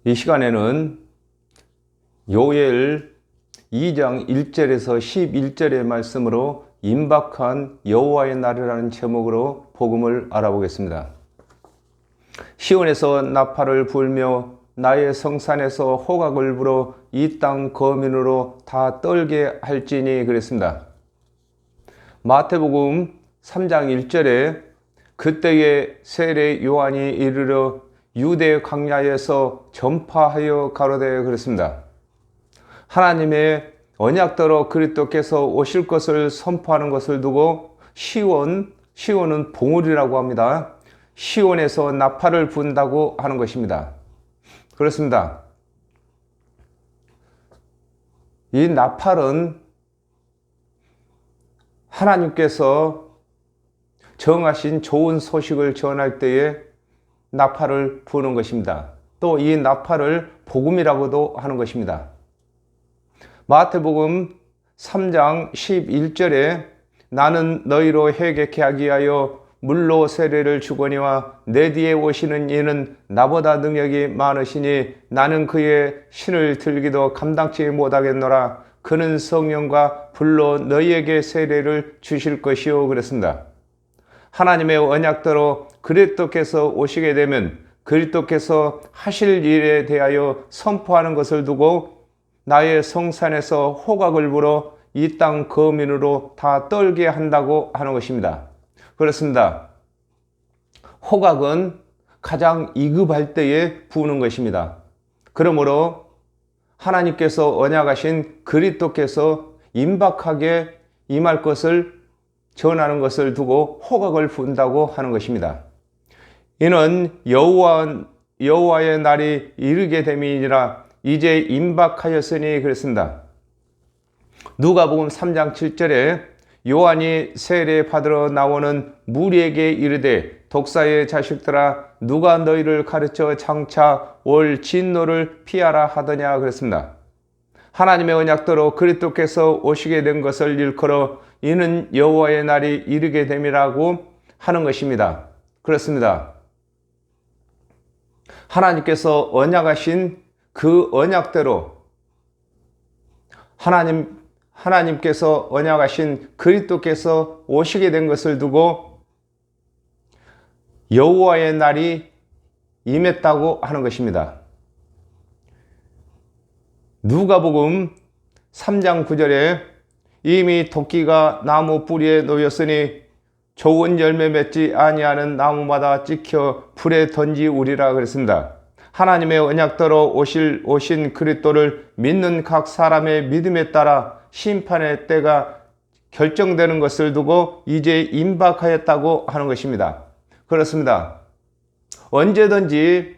이 시간에는 요엘 2장 1절에서 11절의 말씀으로 임박한 여호와의 날이라는 제목으로 복음을 알아보겠습니다. 시온에서 나팔을 불며 나의 성산에서 호각을 불어 이 땅 거민으로 다 떨게 할지니 그랬습니다. 마태복음 3장 1절에 그때에 세례 요한이 이르러 유대 광야에서 전파하여 가로되 그랬습니다. 하나님의 언약대로 그리스도께서 오실 것을 선포하는 것을 두고 시온은 봉우리라고 합니다. 시온에서 나팔을 분다고 하는 것입니다. 그렇습니다. 이 나팔은 하나님께서 정하신 좋은 소식을 전할 때에 나팔을 부는 것입니다. 또 이 나팔을 복음이라고도 하는 것입니다. 마태복음 3장 11절에 나는 너희로 회개케 하기 위하여 물로 세례를 주거니와 내 뒤에 오시는 이는 나보다 능력이 많으시니 나는 그의 신을 들기도 감당치 못하겠노라. 그는 성령과 불로 너희에게 세례를 주실 것이요 그랬습니다. 하나님의 언약대로 그리스도께서 오시게 되면 그리스도께서 하실 일에 대하여 선포하는 것을 두고 나의 성산에서 호각을 불어 이 땅 거민으로 다 떨게 한다고 하는 것입니다. 그렇습니다. 호각은 가장 이급할 때에 부는 것입니다. 그러므로 하나님께서 언약하신 그리스도께서 임박하게 임할 것을 전하는 것을 두고 호각을 분다고 하는 것입니다. 이는 여호와의 날이 이르게 됨이니라 이제 임박하였으니 그랬습니다. 누가복음 3장 7절에 요한이 세례 받으러 나오는 무리에게 이르되 독사의 자식들아 누가 너희를 가르쳐 장차 올 진노를 피하라 하더냐 그랬습니다. 하나님의 언약대로 그리스도께서 오시게 된 것을 일컬어 이는 여호와의 날이 이르게 됨이라고 하는 것입니다. 그렇습니다. 하나님께서 언약하신 그 언약대로 하나님께서 언약하신 그리스도께서 오시게 된 것을 두고 여호와의 날이 임했다고 하는 것입니다. 누가복음 3장 9절에 이미 토끼가 나무 뿌리에 놓였으니 좋은 열매 맺지 아니하는 나무마다 찍혀 불에 던지우리라 그랬습니다. 하나님의 언약대로 오신 그리스도를 믿는 각 사람의 믿음에 따라 심판의 때가 결정되는 것을 두고 이제 임박하였다고 하는 것입니다. 그렇습니다. 언제든지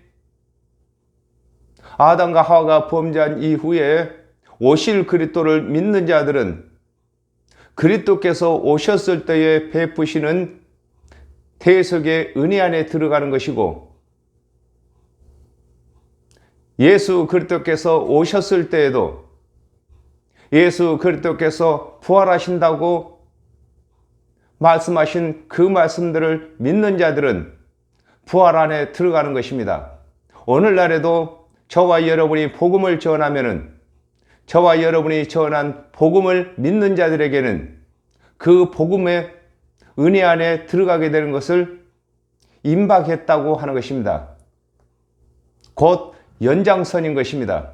아담과 하와가 범죄한 이후에 오실 그리스도를 믿는 자들은 그리스도께서 오셨을 때에 베푸시는 대속의 은혜 안에 들어가는 것이고 예수 그리스도께서 오셨을 때에도 예수 그리스도께서 부활하신다고 말씀하신 그 말씀들을 믿는 자들은 부활 안에 들어가는 것입니다. 오늘날에도 저와 여러분이 복음을 전하면은 저와 여러분이 전한 복음을 믿는 자들에게는 그 복음의 은혜 안에 들어가게 되는 것을 임박했다고 하는 것입니다. 곧 연장선인 것입니다.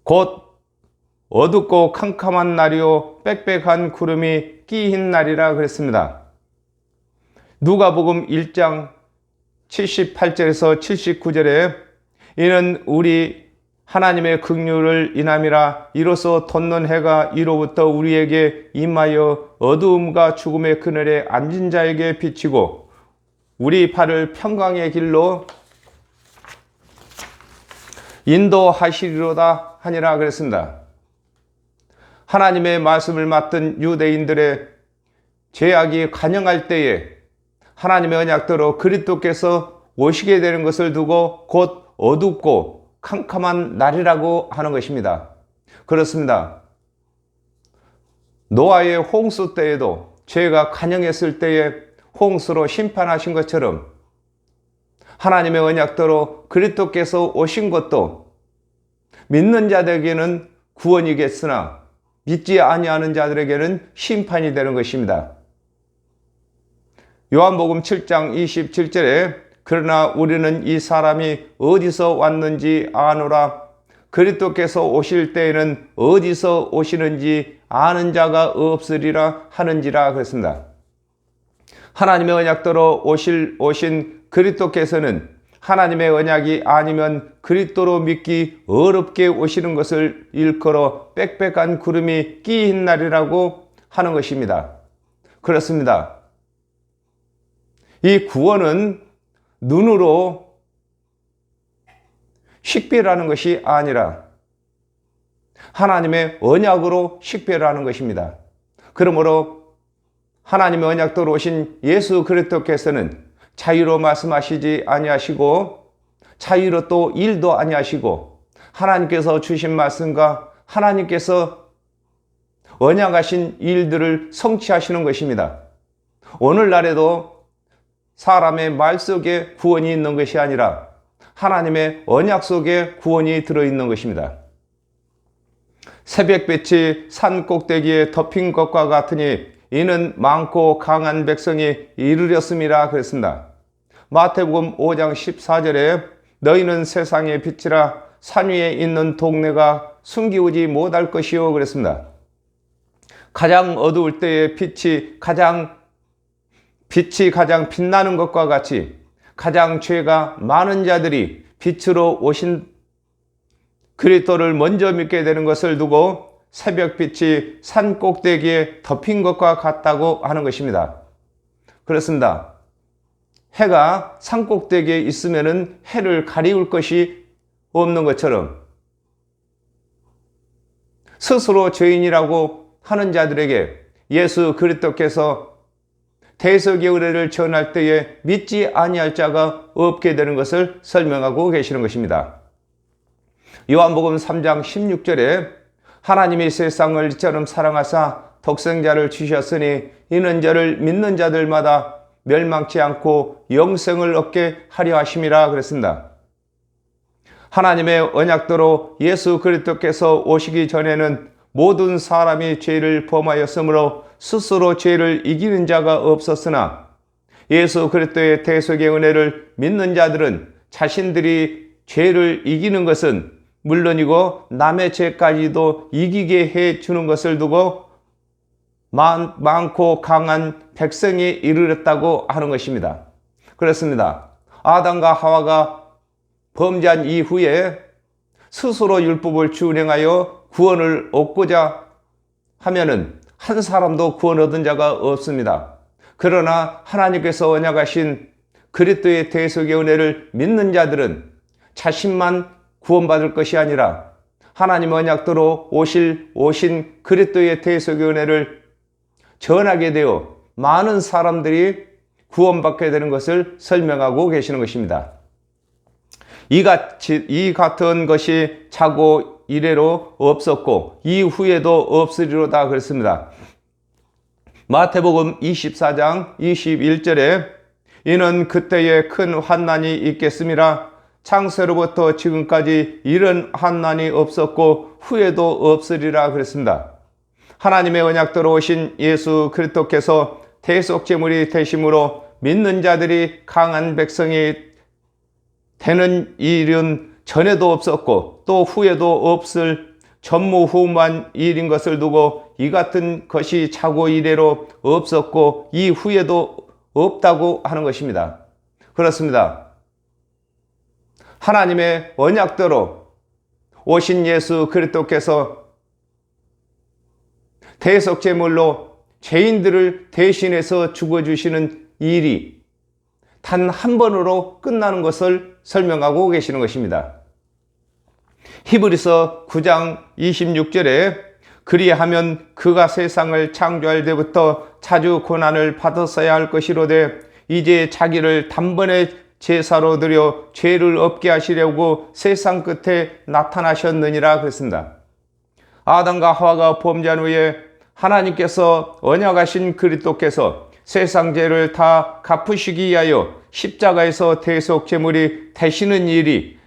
곧 어둡고 캄캄한 날이요 빽빽한 구름이 끼인 날이라 그랬습니다. 누가복음 1장 78절에서 79절에 이는 우리 하나님의 긍휼을 인함이라 이로써 돋는 해가 이로부터 우리에게 임하여 어두움과 죽음의 그늘에 앉은 자에게 비치고 우리 발을 평강의 길로 인도하시리로다 하니라 그랬습니다. 하나님의 말씀을 맡은 유대인들의 죄악이 간영할 때에 하나님의 언약대로 그리스도께서 오시게 되는 것을 두고 곧 어둡고 캄캄한 날이라고 하는 것입니다. 그렇습니다. 노아의 홍수 때에도 죄가 간영했을 때에 홍수로 심판하신 것처럼 하나님의 언약대로 그리스도께서 오신 것도 믿는 자들에게는 구원이겠으나 믿지 아니하는 자들에게는 심판이 되는 것입니다. 요한복음 7장 27절에 그러나 우리는 이 사람이 어디서 왔는지 아노라. 그리스도께서 오실 때에는 어디서 오시는지 아는 자가 없으리라 하는지라 그랬습니다. 하나님의 언약대로 오신 그리스도께서는 하나님의 언약이 아니면 그리스도로 믿기 어렵게 오시는 것을 일컬어 빽빽한 구름이 끼인 날이라고 하는 것입니다. 그렇습니다. 이 구원은 눈으로 식별하는 것이 아니라 하나님의 언약으로 식별하는 것입니다. 그러므로 하나님의 언약대로 오신 예수 그리스도께서는 자유로 말씀하시지 아니하시고 자유로 또 일도 아니하시고 하나님께서 주신 말씀과 하나님께서 언약하신 일들을 성취하시는 것입니다. 오늘날에도 사람의 말 속에 구원이 있는 것이 아니라 하나님의 언약 속에 구원이 들어있는 것입니다. 새벽빛이 산 꼭대기에 덮인 것과 같으니 이는 많고 강한 백성이 이르렀음이라 그랬습니다. 마태복음 5장 14절에 너희는 세상의 빛이라 산 위에 있는 동네가 숨기우지 못할 것이요 그랬습니다. 가장 어두울 때에 빛이 가장 빛나는 것과 같이 가장 죄가 많은 자들이 빛으로 오신 그리스도를 먼저 믿게 되는 것을 두고 새벽빛이 산 꼭대기에 덮인 것과 같다고 하는 것입니다. 그렇습니다. 해가 산 꼭대기에 있으면 해를 가리울 것이 없는 것처럼 스스로 죄인이라고 하는 자들에게 예수 그리스도께서 대속의 은혜를 전할 때에 믿지 아니할 자가 없게 되는 것을 설명하고 계시는 것입니다. 요한복음 3장 16절에 하나님이 세상을 이처럼 사랑하사 독생자를 주셨으니 이는 저를 믿는 자들마다 멸망치 않고 영생을 얻게 하려 하심이라 그랬습니다. 하나님의 언약대로 예수 그리스도께서 오시기 전에는 모든 사람이 죄를 범하였으므로 스스로 죄를 이기는 자가 없었으나 예수 그리스도의 대속의 은혜를 믿는 자들은 자신들이 죄를 이기는 것은 물론이고 남의 죄까지도 이기게 해주는 것을 두고 많고 강한 백성이 이르렀다고 하는 것입니다. 그렇습니다. 아담과 하와가 범죄한 이후에 스스로 율법을 준행하여 구원을 얻고자 하면은 한 사람도 구원 얻은 자가 없습니다. 그러나 하나님께서 언약하신 그리스도의 대속의 은혜를 믿는 자들은 자신만 구원받을 것이 아니라 하나님 언약대로 오신 그리스도의 대속의 은혜를 전하게 되어 많은 사람들이 구원받게 되는 것을 설명하고 계시는 것입니다. 이 같은 것이 자고 이래로 없었고 이후에도 없으리로다 그랬습니다. 마태복음 24장 21절에 이는 그때에 큰 환난이 있겠음이라 창세로부터 지금까지 이런 환난이 없었고 후에도 없으리라 그랬습니다. 하나님의 언약대로 오신 예수 그리스도께서 대속제물이 되심으로 믿는 자들이 강한 백성이 되는 일은 전에도 없었고 또 후에도 없을 전무후무한 일인 것을 두고 이 같은 것이 자고 이래로 없었고 이후에도 없다고 하는 것입니다. 그렇습니다. 하나님의 언약대로 오신 예수 그리스도께서 대속제물로 죄인들을 대신해서 죽어주시는 일이 단 한 번으로 끝나는 것을 설명하고 계시는 것입니다. 히브리서 9장 26절에 그리하면 그가 세상을 창조할 때부터 자주 고난을 받았어야 할 것이로되 이제 자기를 단번에 제사로 드려 죄를 없게 하시려고 세상 끝에 나타나셨느니라 그랬습니다. 아담과 하와가 범죄한 후에 하나님께서 언약하신 그리스도께서 세상 죄를 다 갚으시기 위하여 십자가에서 대속 제물이 되시는 일이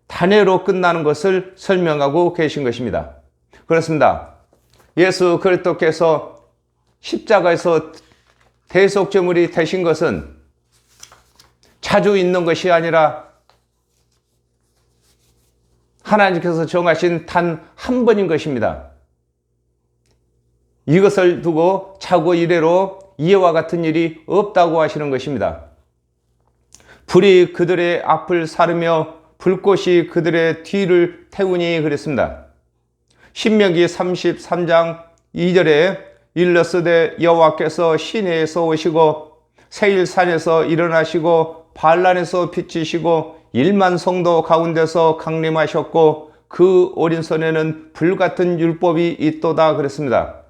단회로 끝나는 것을 설명하고 계신 것입니다. 그렇습니다. 예수 그리스도께서 십자가에서 대속 제물이 되신 것은 자주 있는 것이 아니라 하나님께서 정하신 단 한 번인 것입니다. 이것을 두고 차고 이래로 이와 같은 일이 없다고 하시는 것입니다. 불이 그들의 앞을 사르며 불꽃이 그들의 뒤를 태우니 그랬습니다. 신명기 33장 2절에 일러스되 여호와께서 시내에서 오시고 세일산에서 일어나시고 반란에서 비치시고 1만 성도 가운데서 강림하셨고 그 오른손에는 불같은 율법이 있도다 그랬습니다.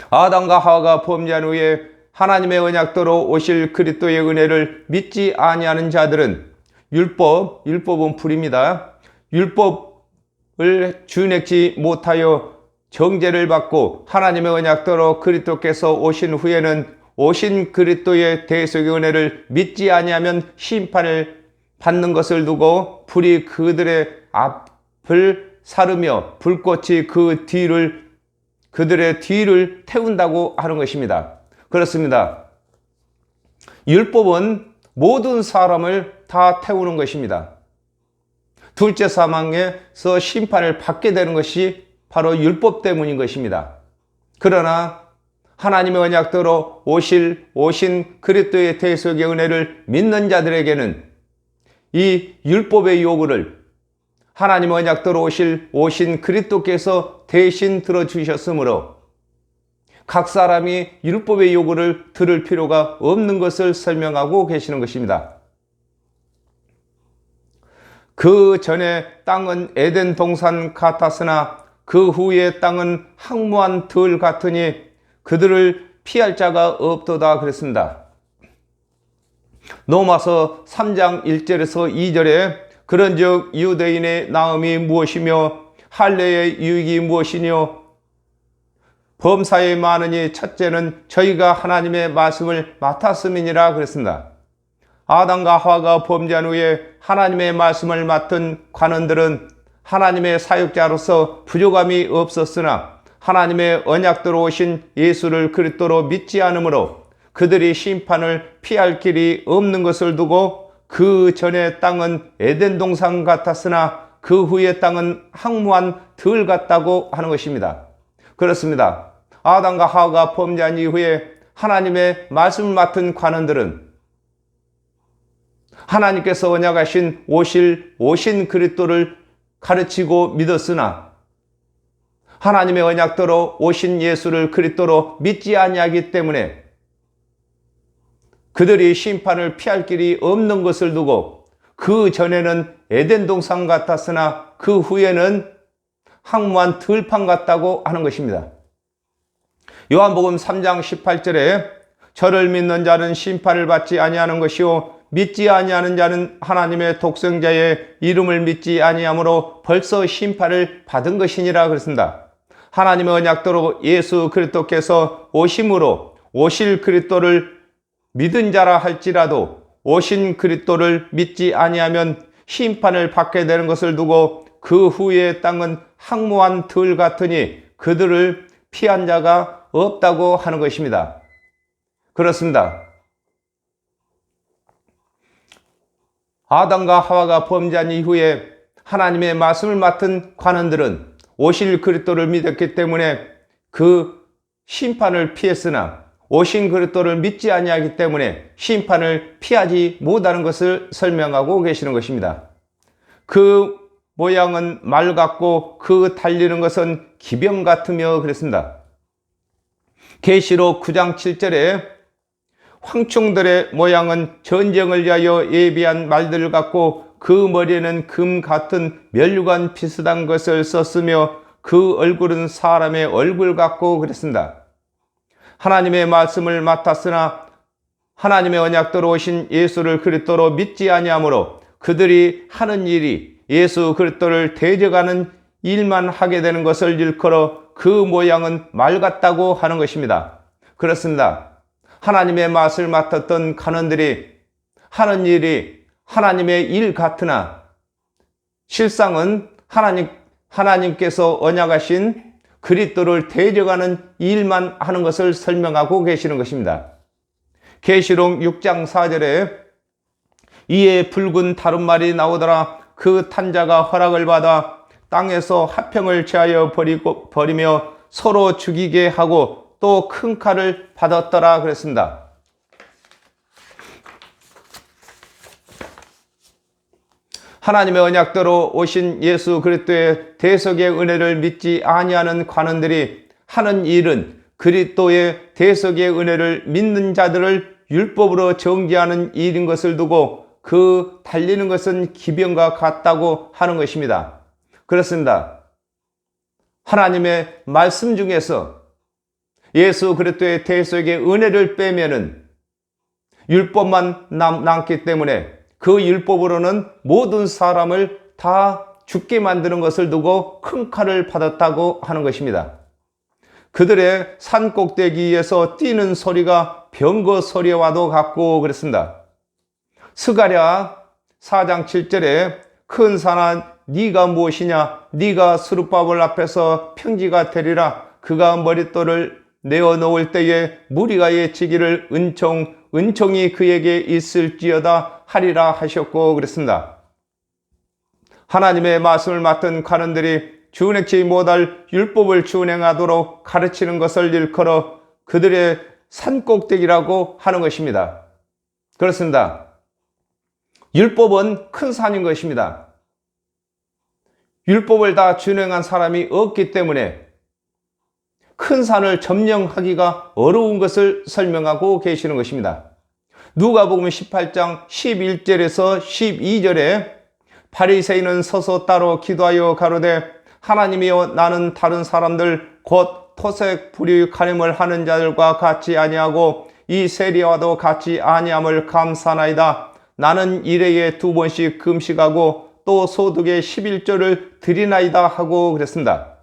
아담과 하와가 범죄한 후에 하나님의 언약대로 오실 그리스도의 은혜를 믿지 아니하는 자들은 율법은 불입니다. 율법을 준행치 못하여 정죄를 받고 하나님의 언약대로 그리스도께서 오신 후에는 오신 그리스도의 대속의 은혜를 믿지 아니하면 심판을 받는 것을 두고 불이 그들의 앞을 사르며 불꽃이 그들의 뒤를 태운다고 하는 것입니다. 그렇습니다. 율법은 모든 사람을 다 태우는 것입니다. 둘째 사망에서 심판을 받게 되는 것이 바로 율법 때문인 것입니다. 그러나 하나님의 언약대로 오신 그리스도의 대속의 은혜를 믿는 자들에게는 이 율법의 요구를 하나님의 언약대로 오신 그리스도께서 대신 들어주셨으므로 각 사람이 율법의 요구를 들을 필요가 없는 것을 설명하고 계시는 것입니다. 그 전에 땅은 에덴 동산 같았으나 그 후에 땅은 황무한 들 같으니 그들을 피할 자가 없도다 그랬습니다. 로마서 3장 1절에서 2절에 그런즉 유대인의 나음이 무엇이며 할례의 유익이 무엇이뇨 범사에 많으니 첫째는 저희가 하나님의 말씀을 맡았음이니라 그랬습니다. 아담과 하와가 범죄한 후에 하나님의 말씀을 맡은 관원들은 하나님의 사역자로서 부족함이 없었으나 하나님의 언약대로 오신 예수를 그리스도로 믿지 않으므로 그들이 심판을 피할 길이 없는 것을 두고 그 전에 땅은 에덴 동산 같았으나 그 후에 땅은 황무한 들 같다고 하는 것입니다. 그렇습니다. 아담과 하와가 범죄한 이후에 하나님의 말씀을 맡은 관원들은 하나님께서 언약하신 오신 그리스도를 가르치고 믿었으나 하나님의 언약대로 오신 예수를 그리스도로 믿지 아니하기 때문에 그들이 심판을 피할 길이 없는 것을 두고 그 전에는 에덴 동산 같았으나 그 후에는 황무한 들판 같다고 하는 것입니다. 요한복음 3장 18절에 저를 믿는 자는 심판을 받지 아니하는 것이요 믿지 아니하는 자는 하나님의 독생자의 이름을 믿지 아니하므로 벌써 심판을 받은 것이니라 그랬습니다. 하나님의 언약대로 예수 그리스도께서 오심으로 오실 그리스도를 믿은 자라 할지라도 오신 그리스도를 믿지 아니하면 심판을 받게 되는 것을 두고 그 후에 땅은 황무한 들 같으니 그들을 피한 자가 없다고 하는 것입니다. 그렇습니다. 아담과 하와가 범죄한 이후에 하나님의 말씀을 맡은 관원들은 오실 그리스도를 믿었기 때문에 그 심판을 피했으나 오신 그리스도를 믿지 아니하기 때문에 심판을 피하지 못하는 것을 설명하고 계시는 것입니다. 그 모양은 말 같고 그 달리는 것은 기병 같으며 그랬습니다. 계시록 9장 7절에 황충들의 모양은 전쟁을 위하여 예비한 말들 같고 그 머리에는 금 같은 면류관 비슷한 것을 썼으며 그 얼굴은 사람의 얼굴 같고 그랬습니다. 하나님의 말씀을 맡았으나 하나님의 언약대로 오신 예수를 그리스도로 믿지 아니하므로 그들이 하는 일이 예수 그리스도를 대적하는 일만 하게 되는 것을 일컬어 그 모양은 말 같다고 하는 것입니다. 그렇습니다. 하나님의 말씀을 맡았던 관원들이 하는 일이 하나님의 일 같으나 실상은 하나님께서 언약하신 그리스도를 대적하는 일만 하는 것을 설명하고 계시는 것입니다. 계시록 6장 4절에 이에 붉은 다른말이 나오더라. 그 탄자가 허락을 받아 땅에서 화평을 취하여 버리며 서로 죽이게 하고 또 큰 칼을 받았더라 그랬습니다. 하나님의 언약대로 오신 예수 그리스도의 대속의 은혜를 믿지 아니하는 관원들이 하는 일은 그리스도의 대속의 은혜를 믿는 자들을 율법으로 정죄하는 일인 것을 두고 그 달리는 것은 기병과 같다고 하는 것입니다. 그렇습니다. 하나님의 말씀 중에서 예수 그리스도의 대속의 은혜를 빼면은 율법만 남기 때문에 그 율법으로는 모든 사람을 다 죽게 만드는 것을 두고 큰 칼을 받았다고 하는 것입니다. 그들의 산 꼭대기에서 뛰는 소리가 병거 소리와도 같고 그랬습니다. 스가랴 4장 7절에 큰 산아 네가 무엇이냐, 네가 스룹바벨 앞에서 평지가 되리라. 그가 머릿돌을 내어놓을 때에 무리가 예치기를 은총이 그에게 있을지어다 하리라 하셨고 그랬습니다. 하나님의 말씀을 맡은 관원들이 준행치 못할 율법을 준행하도록 가르치는 것을 일컬어 그들의 산꼭대기라고 하는 것입니다. 그렇습니다. 율법은 큰 산인 것입니다. 율법을 다 준행한 사람이 없기 때문에 큰 산을 점령하기가 어려운 것을 설명하고 계시는 것입니다. 누가복음 18장 11절에서 12절에 바리새인은 서서 따로 기도하여 가로되 하나님이여 나는 다른 사람들 곧 토색 불의 가림을 하는 자들과 같이 아니하고 이 세리와도 같이 아니함을 감사나이다. 나는 일회에 2번씩 금식하고 또 소득의 11조를 드리나이다 하고 그랬습니다.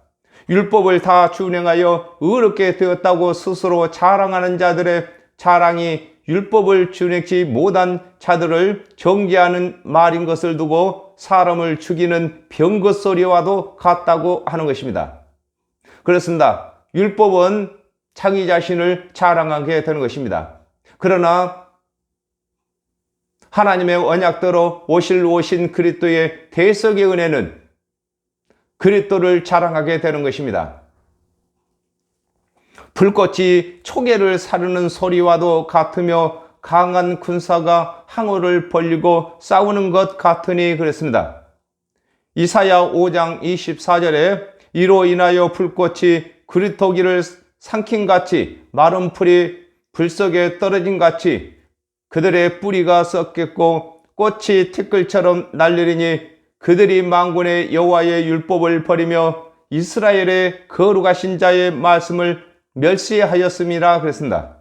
율법을 다 준행하여 의롭게 되었다고 스스로 자랑하는 자들의 자랑이 율법을 준행치 못한 자들을 정죄하는 말인 것을 두고 사람을 죽이는 병거 소리와도 같다고 하는 것입니다. 그렇습니다. 율법은 자기 자신을 자랑하게 되는 것입니다. 그러나 하나님의 언약대로 오신 그리스도의 대속의 은혜는 그리스도를 자랑하게 되는 것입니다. 불꽃이 초계를 사르는 소리와도 같으며 강한 군사가 항우를 벌리고 싸우는 것 같으니 그랬습니다. 이사야 5장 24절에 이로 인하여 불꽃이 그리토기를 삼킨같이 마른 풀이 불속에 떨어진 같이 그들의 뿌리가 썩겠고 꽃이 티끌처럼 날리리니 그들이 만군의 여호와의 율법을 버리며 이스라엘의 거룩하신 자의 말씀을 멸시하였음이라 그랬습니다.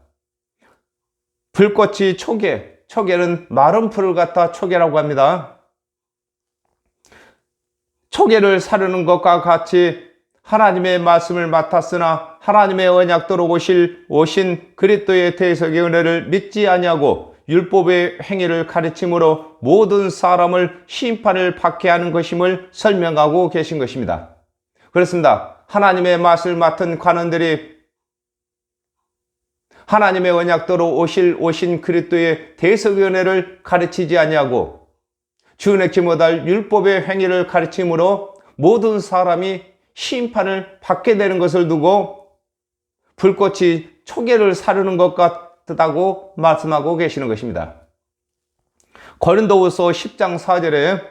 불꽃이 초계는 마른 풀을 갖다 초계라고 합니다. 초계를 사르는 것과 같이 하나님의 말씀을 맡았으나 하나님의 언약대로 오신 그리스도의 대속의 은혜를 믿지 아니하고 율법의 행위를 가르침으로 모든 사람을 심판을 받게 하는 것임을 설명하고 계신 것입니다. 그렇습니다. 하나님의 말씀을 맡은 관원들이 하나님의 언약대로 오신 그리스도의 대속의 은혜를 가르치지 아니하고 준행치 못할 율법의 행위를 가르침으로 모든 사람이 심판을 받게 되는 것을 두고 불꽃이 초계를 사르는 것 같다고 말씀하고 계시는 것입니다. 고린도후서 10장 4절에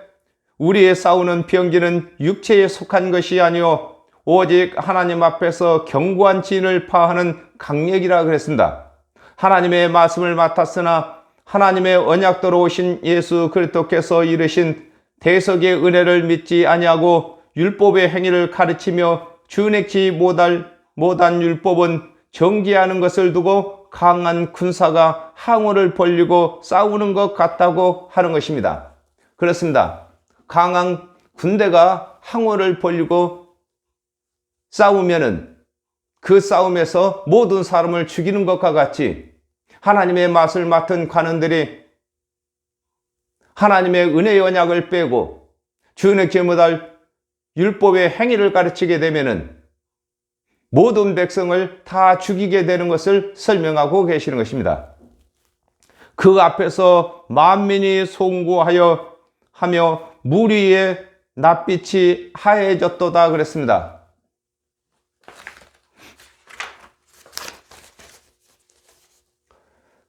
우리의 싸우는 병기는 육체에 속한 것이 아니요 오직 하나님 앞에서 견고한 진을 파하는 강력이라 그랬습니다. 하나님의 말씀을 맡았으나 하나님의 언약대로 오신 예수 그리스도께서 이르신 대속의 은혜를 믿지 아니하고 율법의 행위를 가르치며 준행치 못한 율법은 정죄하는 것을 두고 강한 군사가 항우를 벌리고 싸우는 것 같다고 하는 것입니다. 그렇습니다. 강한 군대가 항우를 벌리고 싸우면은 그 싸움에서 모든 사람을 죽이는 것과 같이 하나님의 말씀을 맡은 관원들이 하나님의 은혜의 언약을 빼고 주님께 못할 율법의 행위를 가르치게 되면은 모든 백성을 다 죽이게 되는 것을 설명하고 계시는 것입니다. 그 앞에서 만민이 송구하여 하며 물 위에 낯빛이 하얘졌도다 그랬습니다.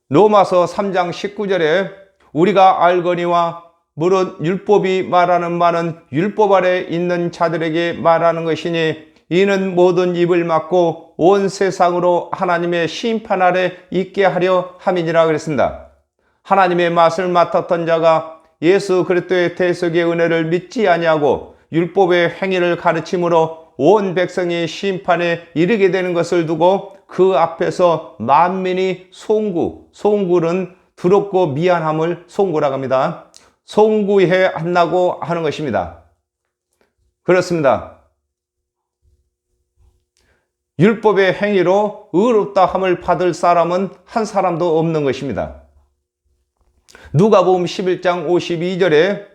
로마서 3장 19절에 우리가 알거니와 물은 율법이 말하는 말은 율법 아래 있는 자들에게 말하는 것이니 이는 모든 입을 막고 온 세상으로 하나님의 심판 아래 있게 하려 함이니라 그랬습니다. 하나님의 맛을 맡았던 자가 예수 그리스도의 대속의 은혜를 믿지 아니하고 율법의 행위를 가르침으로 온 백성이 심판에 이르게 되는 것을 두고 그 앞에서 만민이 송구는 두렵고 미안함을 송구라고 합니다. 송구해 한다고 하는 것입니다. 그렇습니다. 율법의 행위로 의롭다 함을 받을 사람은 한 사람도 없는 것입니다. 누가복음 11장 52절에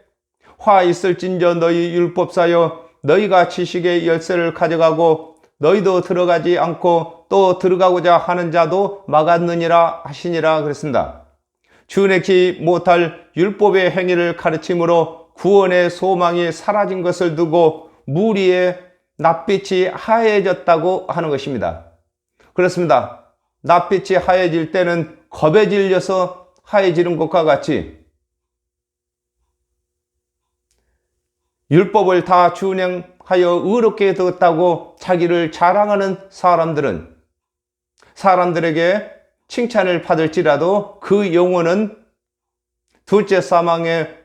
화 있을진저 너희 율법사여 너희가 지식의 열쇠를 가져가고 너희도 들어가지 않고 또 들어가고자 하는 자도 막았느니라 하시니라 그랬습니다. 주내키 못할 율법의 행위를 가르침으로 구원의 소망이 사라진 것을 두고 물 위에 낯빛이 하얘졌다고 하는 것입니다. 그렇습니다. 낯빛이 하얘질 때는 겁에 질려서 하얘지는 것과 같이 율법을 다 준행하여 의롭게 되었다고 자기를 자랑하는 사람들에게 칭찬을 받을지라도 그 영혼은 둘째 사망의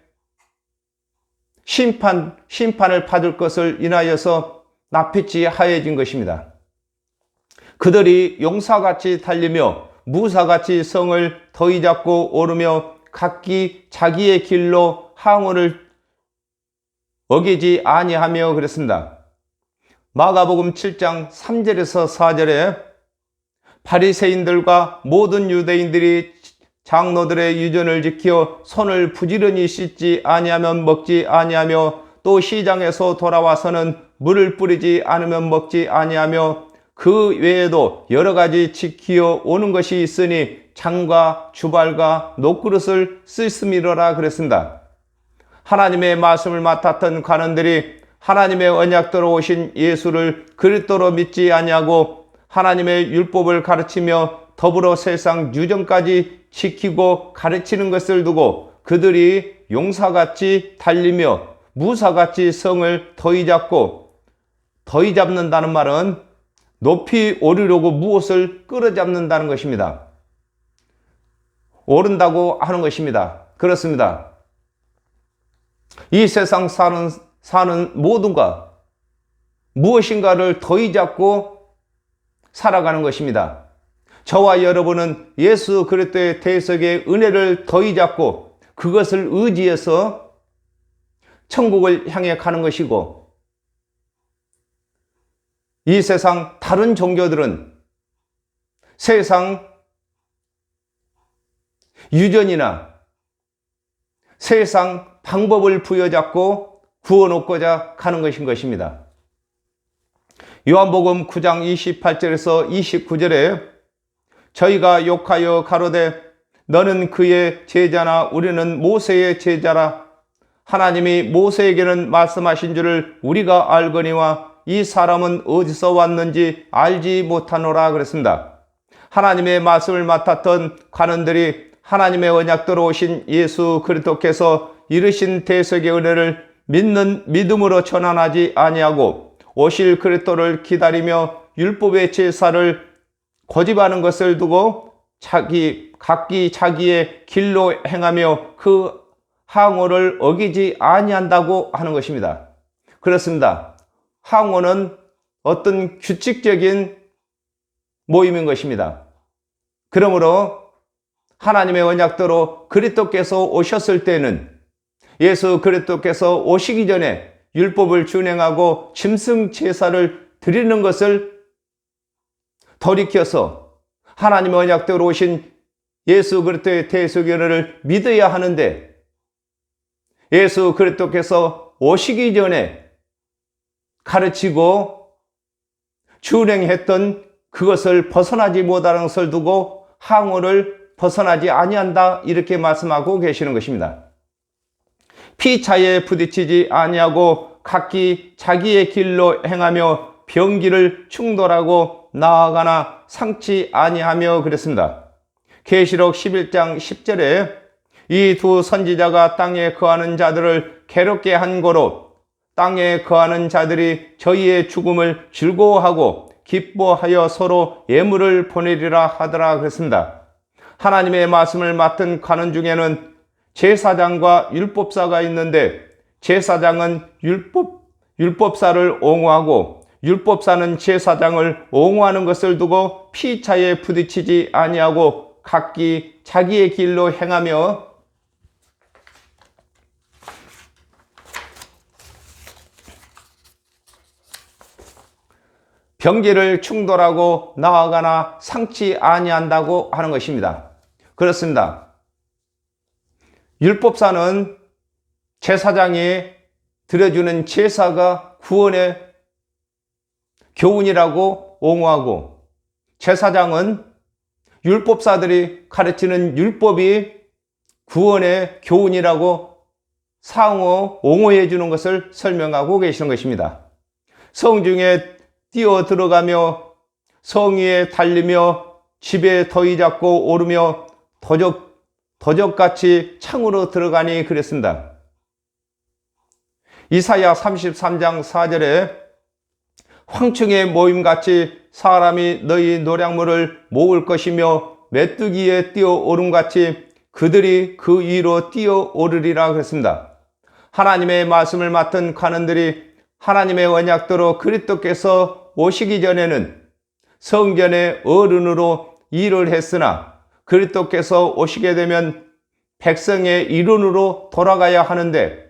심판을 받을 것을 인하여서 낯빛이 하얘진 것입니다. 그들이 용사같이 달리며 무사같이 성을 더위 잡고 오르며 각기 자기의 길로 항우를 어기지 아니하며 그랬습니다. 마가복음 7장 3절에서 4절에 바리새인들과 모든 유대인들이 장로들의 유전을 지켜 손을 부지런히 씻지 아니하면 먹지 아니하며 또 시장에서 돌아와서는 물을 뿌리지 않으면 먹지 아니하며 그 외에도 여러 가지 지키어 오는 것이 있으니 장과 주발과 녹그릇을 씻음이로라 그랬습니다. 하나님의 말씀을 맡았던 관원들이 하나님의 언약대로 오신 예수를 그리스도로 믿지 아니하고 하나님의 율법을 가르치며 더불어 세상 유전까지 지키고 가르치는 것을 두고 그들이 용사같이 달리며 무사같이 성을 더위 잡는다는 말은 높이 오르려고 무엇을 끌어잡는다는 것입니다. 오른다고 하는 것입니다. 그렇습니다. 이 세상 사는 모든가 무엇인가를 더위 잡고 살아가는 것입니다. 저와 여러분은 예수 그리스도의 대속의 은혜를 더위 잡고 그것을 의지해서 천국을 향해 가는 것이고 이 세상 다른 종교들은 세상 유전이나 세상 방법을 부여잡고 구워놓고자 가는 것인 것입니다. 요한복음 9장 28절에서 29절에 저희가 욕하여 가로되 너는 그의 제자나 우리는 모세의 제자라 하나님이 모세에게는 말씀하신 줄을 우리가 알거니와 이 사람은 어디서 왔는지 알지 못하노라 그랬습니다. 하나님의 말씀을 맡았던 관원들이 하나님의 언약대로 오신 예수 그리스도께서 이르신 대속의 은혜를 믿는 믿음으로 전환하지 아니하고 오실 그리스도를 기다리며 율법의 제사를 고집하는 것을 두고 각기 자기의 길로 행하며 그 항오를 어기지 아니한다고 하는 것입니다. 그렇습니다. 항오는 어떤 규칙적인 모임인 것입니다. 그러므로 하나님의 언약대로 그리스도께서 오셨을 때는 예수 그리스도께서 오시기 전에 율법을 준행하고 짐승 제사를 드리는 것을 돌이켜서 하나님의 언약대로 오신 예수 그리스도의 대속의 은혜를 믿어야 하는데 예수 그리스도께서 오시기 전에 가르치고 준행했던 그것을 벗어나지 못하는 것을 두고 항우를 벗어나지 아니한다, 이렇게 말씀하고 계시는 것입니다. 피차에 부딪히지 아니하고 각기 자기의 길로 행하며 병기를 충돌하고 나아가나 상치 아니하며 그랬습니다. 계시록 11장 10절에 이 두 선지자가 땅에 거하는 자들을 괴롭게 한 고로 땅에 거하는 자들이 저희의 죽음을 즐거워하고 기뻐하여 서로 예물을 보내리라 하더라 그랬습니다. 하나님의 말씀을 맡은 관원 중에는 제사장과 율법사가 있는데, 제사장은 율법사를 옹호하고 율법사는 제사장을 옹호하는 것을 두고 피차에 부딪히지 아니하고 각기 자기의 길로 행하며 병기를 충돌하고 나아가나 상치 아니한다고 하는 것입니다. 그렇습니다. 율법사는 제사장이 드려주는 제사가 구원의 교훈이라고 옹호하고, 제사장은 율법사들이 가르치는 율법이 구원의 교훈이라고 상호 옹호해 주는 것을 설명하고 계시는 것입니다. 성중에 뛰어 들어가며 성 위에 달리며 집에 더위 잡고 오르며 도적같이 창으로 들어가니 그랬습니다. 이사야 33장 4절에 황충의 모임같이 사람이 너희 노량물을 모을 것이며 메뚜기에 뛰어오름같이 그들이 그 위로 뛰어오르리라 그랬습니다. 하나님의 말씀을 맡은 관원들이 하나님의 언약대로 그리스도께서 오시기 전에는 성전의 어른으로 일을 했으나 그리스도께서 오시게 되면 백성의 일원으로 돌아가야 하는데,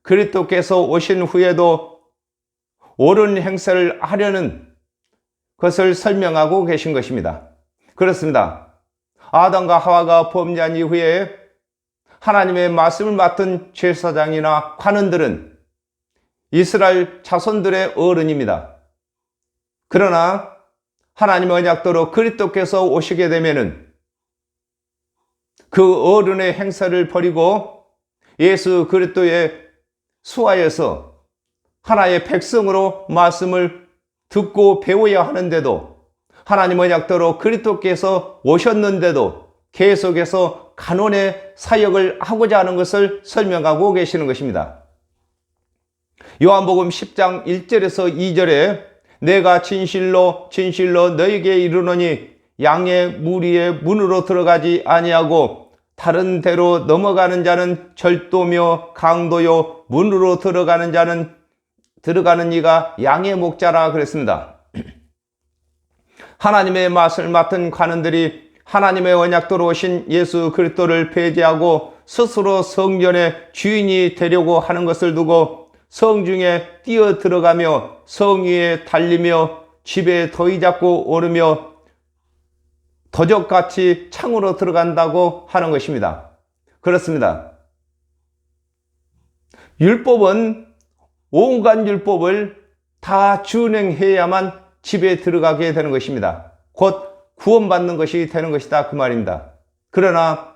그리스도께서 오신 후에도 옳은 행세를 하려는 것을 설명하고 계신 것입니다. 그렇습니다. 아담과 하와가 범죄한 이후에 하나님의 말씀을 맡은 제사장이나 관원들은 이스라엘 자손들의 어른입니다. 그러나 하나님의 언약대로 그리스도께서 오시게 되면은 그 어른의 행사를 버리고 예수 그리스도의 수하여서 하나의 백성으로 말씀을 듣고 배워야 하는데도, 하나님 언약대로 그리스도께서 오셨는데도 계속해서 간혼의 사역을 하고자 하는 것을 설명하고 계시는 것입니다. 요한복음 10장 1절에서 2절에 내가 진실로 너에게 이르노니 양의 무리의 문으로 들어가지 아니하고 다른 데로 넘어가는 자는 절도며 강도요 문으로 들어가는 이가 양의 목자라 그랬습니다. 하나님의 말씀을 맡은 관원들이 하나님의 언약대로 오신 예수 그리스도를 배제하고 스스로 성전의 주인이 되려고 하는 것을 두고 성중에 뛰어 들어가며 성 위에 달리며 집에 더위 잡고 오르며 도적같이 창으로 들어간다고 하는 것입니다. 그렇습니다. 율법은 온갖 율법을 다 준행해야만 집에 들어가게 되는 것입니다. 곧 구원받는 것이 되는 것이다, 그 말입니다. 그러나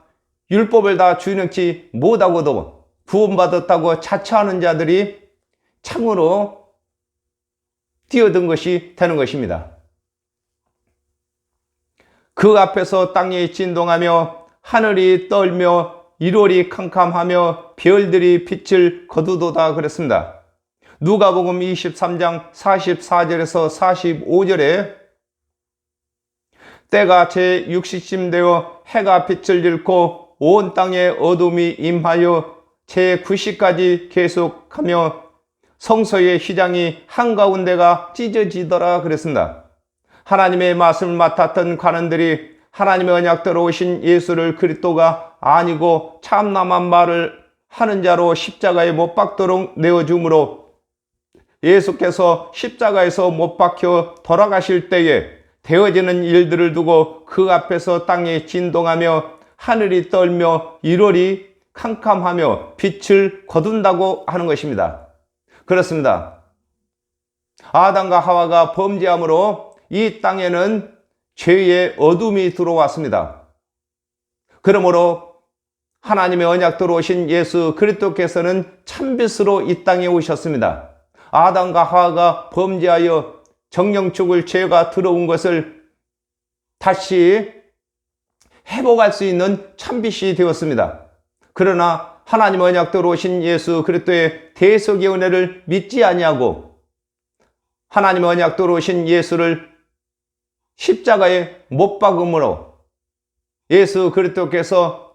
율법을 다 준행치 못하고도 구원받았다고 자처하는 자들이 창으로 뛰어든 것이 되는 것입니다. 그 앞에서 땅이 진동하며 하늘이 떨며 일월이 캄캄하며 별들이 빛을 거두도다 그랬습니다. 누가복음 23장 44절에서 45절에 때가 제60쯤 되어 해가 빛을 잃고 온 땅에 어둠이 임하여 제90까지 계속하며 성소의 휘장이 한가운데가 찢어지더라 그랬습니다. 하나님의 말씀을 맡았던 관원들이 하나님의 언약대로 오신 예수를 그리스도가 아니고 참남한 말을 하는 자로 십자가에 못 박도록 내어줌으로 예수께서 십자가에서 못 박혀 돌아가실 때에 되어지는 일들을 두고 그 앞에서 땅이 진동하며 하늘이 떨며 일월이 캄캄하며 빛을 거둔다고 하는 것입니다. 그렇습니다. 아담과 하와가 범죄함으로 이 땅에는 죄의 어둠이 들어왔습니다. 그러므로 하나님의 언약대로 오신 예수 그리스도께서는 참빛으로 이 땅에 오셨습니다. 아담과 하와가 범죄하여 정령 죽을 죄가 들어온 것을 다시 회복할 수 있는 참빛이 되었습니다. 그러나 하나님 언약대로 오신 예수 그리스도의 대속의 은혜를 믿지 아니하고 하나님 언약대로 오신 예수를 십자가에 못 박음으로 예수 그리스도께서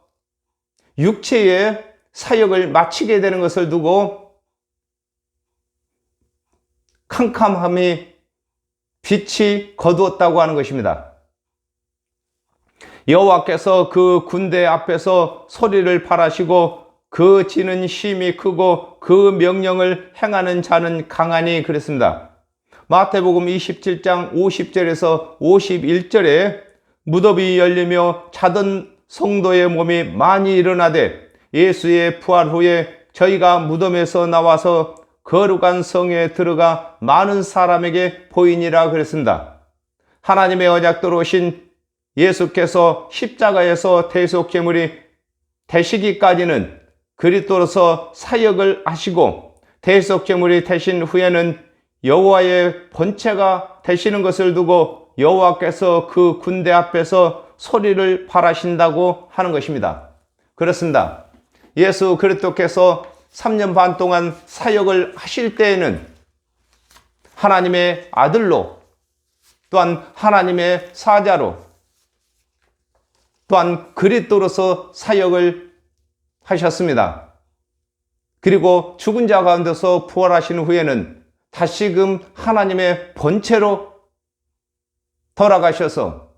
육체의 사역을 마치게 되는 것을 두고 캄캄함이 빛이 거두었다고 하는 것입니다. 여호와께서 그 군대 앞에서 소리를 발하시고 그 지는 힘이 크고 그 명령을 행하는 자는 강하니 그랬습니다. 마태복음 27장 50절에서 51절에 무덤이 열리며 자던 성도의 몸이 많이 일어나되 예수의 부활 후에 저희가 무덤에서 나와서 거룩한 성에 들어가 많은 사람에게 보이니라 그랬습니다. 하나님의 언약대로 오신 예수께서 십자가에서 대속제물이 되시기까지는 그리스도로서 사역을 하시고 대속제물이 되신 후에는 여호와의 본체가 되시는 것을 두고 여호와께서 그 군대 앞에서 소리를 발하신다고 하는 것입니다. 그렇습니다. 예수 그리스도께서 3년 반 동안 사역을 하실 때에는 하나님의 아들로 또한 하나님의 사자로 또한 그리스도로서 사역을 하셨습니다. 그리고 죽은 자 가운데서 부활하신 후에는 다시금 하나님의 본체로 돌아가셔서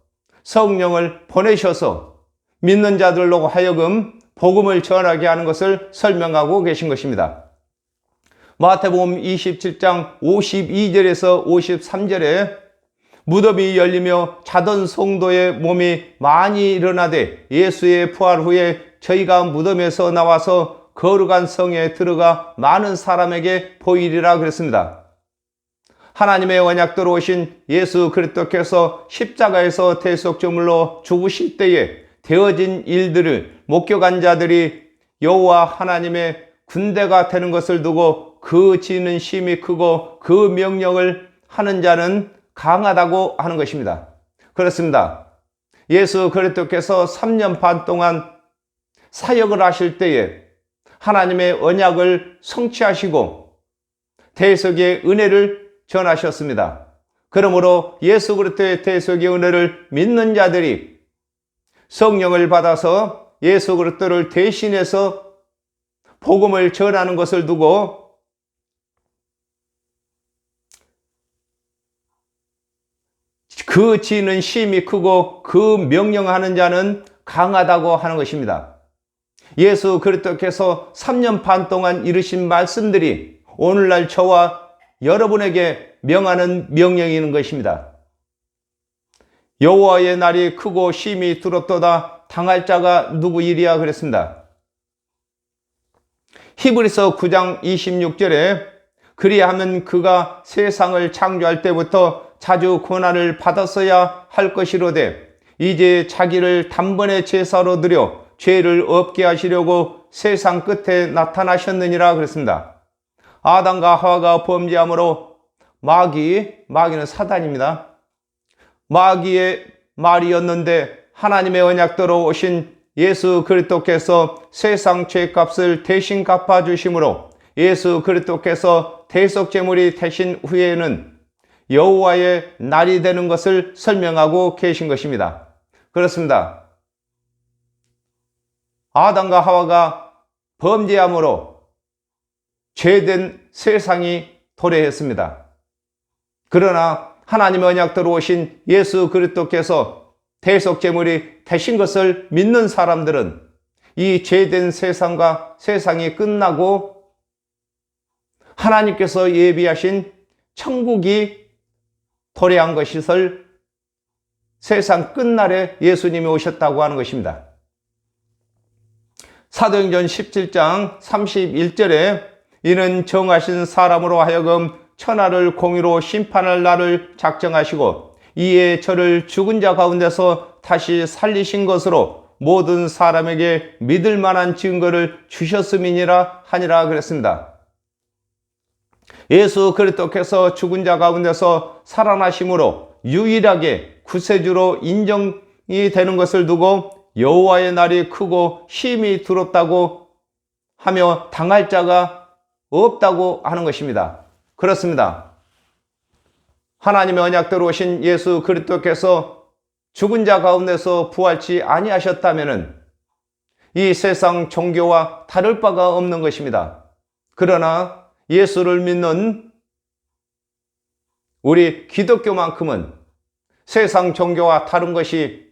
성령을 보내셔서 믿는 자들로 하여금 복음을 전하게 하는 것을 설명하고 계신 것입니다. 마태복음 27장 52절에서 53절에 무덤이 열리며 자던 성도의 몸이 많이 일어나되 예수의 부활 후에 저희가 무덤에서 나와서 거룩한 성에 들어가 많은 사람에게 보이리라 그랬습니다. 하나님의 언약대로 오신 예수 그리스도께서 십자가에서 대속제물로 죽으실 때에 되어진 일들을 목격한 자들이 여호와 하나님의 군대가 되는 것을 두고 그 지는 힘이 크고 그 명령을 하는 자는 강하다고 하는 것입니다. 그렇습니다. 예수 그리스도께서 3년 반 동안 사역을 하실 때에 하나님의 언약을 성취하시고 대속의 은혜를 전하셨습니다. 그러므로 예수 그리스도의 대속의 은혜를 믿는 자들이 성령을 받아서 예수 그리스도를 대신해서 복음을 전하는 것을 두고 그 지는 힘이 크고 그 명령하는 자는 강하다고 하는 것입니다. 예수 그리스도께서 3년 반 동안 이루신 말씀들이 오늘날 저와 여러분에게 명하는 명령인 것입니다. 여호와의 날이 크고 심히 두렵도다 당할 자가 누구이리야 그랬습니다. 히브리서 9장 26절에 그리하면 그가 세상을 창조할 때부터 자주 고난을 받았어야 할 것이로되 이제 자기를 단번에 제사로 드려 죄를 없게 하시려고 세상 끝에 나타나셨느니라 그랬습니다. 아담과 하와가 범죄함으로 마귀는 사단입니다. 마귀의 말이었는데 하나님의 언약대로 오신 예수 그리스도께서 세상 죄값을 대신 갚아주심으로 예수 그리스도께서 대속제물이 되신 후에는 여호와의 날이 되는 것을 설명하고 계신 것입니다. 그렇습니다. 아담과 하와가 범죄함으로 죄된 세상이 도래했습니다. 그러나 하나님의 언약대로 오신 예수 그리스도께서 대속제물이 되신 것을 믿는 사람들은 이 죄된 세상과 세상이 끝나고 하나님께서 예비하신 천국이 도래한 것을 세상 끝날에 예수님이 오셨다고 하는 것입니다. 사도행전 17장 31절에 이는 정하신 사람으로 하여금 천하를 공의로 심판할 날을 작정하시고 이에 저를 죽은 자 가운데서 다시 살리신 것으로 모든 사람에게 믿을 만한 증거를 주셨음이니라 하니라 그랬습니다. 예수 그리스도께서 죽은 자 가운데서 살아나심으로 유일하게 구세주로 인정이 되는 것을 두고 여호와의 날이 크고 힘이 두렵다고 하며 당할 자가 없다고 하는 것입니다. 그렇습니다. 하나님의 언약대로 오신 예수 그리스도께서 죽은 자 가운데서 부활치 아니하셨다면 이 세상 종교와 다를 바가 없는 것입니다. 그러나 예수를 믿는 우리 기독교만큼은 세상 종교와 다른 것이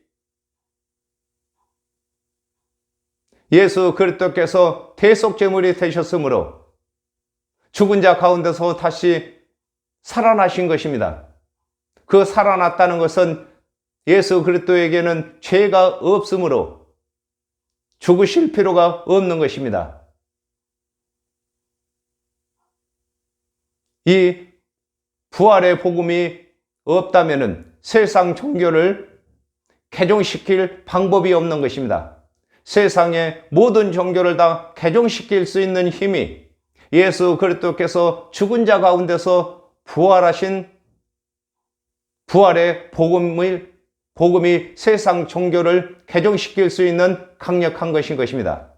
예수 그리스도께서 대속제물이 되셨으므로 죽은 자 가운데서 다시 살아나신 것입니다. 그 살아났다는 것은 예수 그리스도에게는 죄가 없으므로 죽으실 필요가 없는 것입니다. 이 부활의 복음이 없다면 세상 종교를 개종시킬 방법이 없는 것입니다. 세상의 모든 종교를 다 개종시킬 수 있는 힘이 예수 그리스도께서 죽은 자 가운데서 부활하신 부활의 복음이 세상 종교를 개종시킬 수 있는 강력한 것인 것입니다.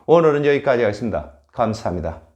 오늘은 여기까지 하겠습니다. 감사합니다.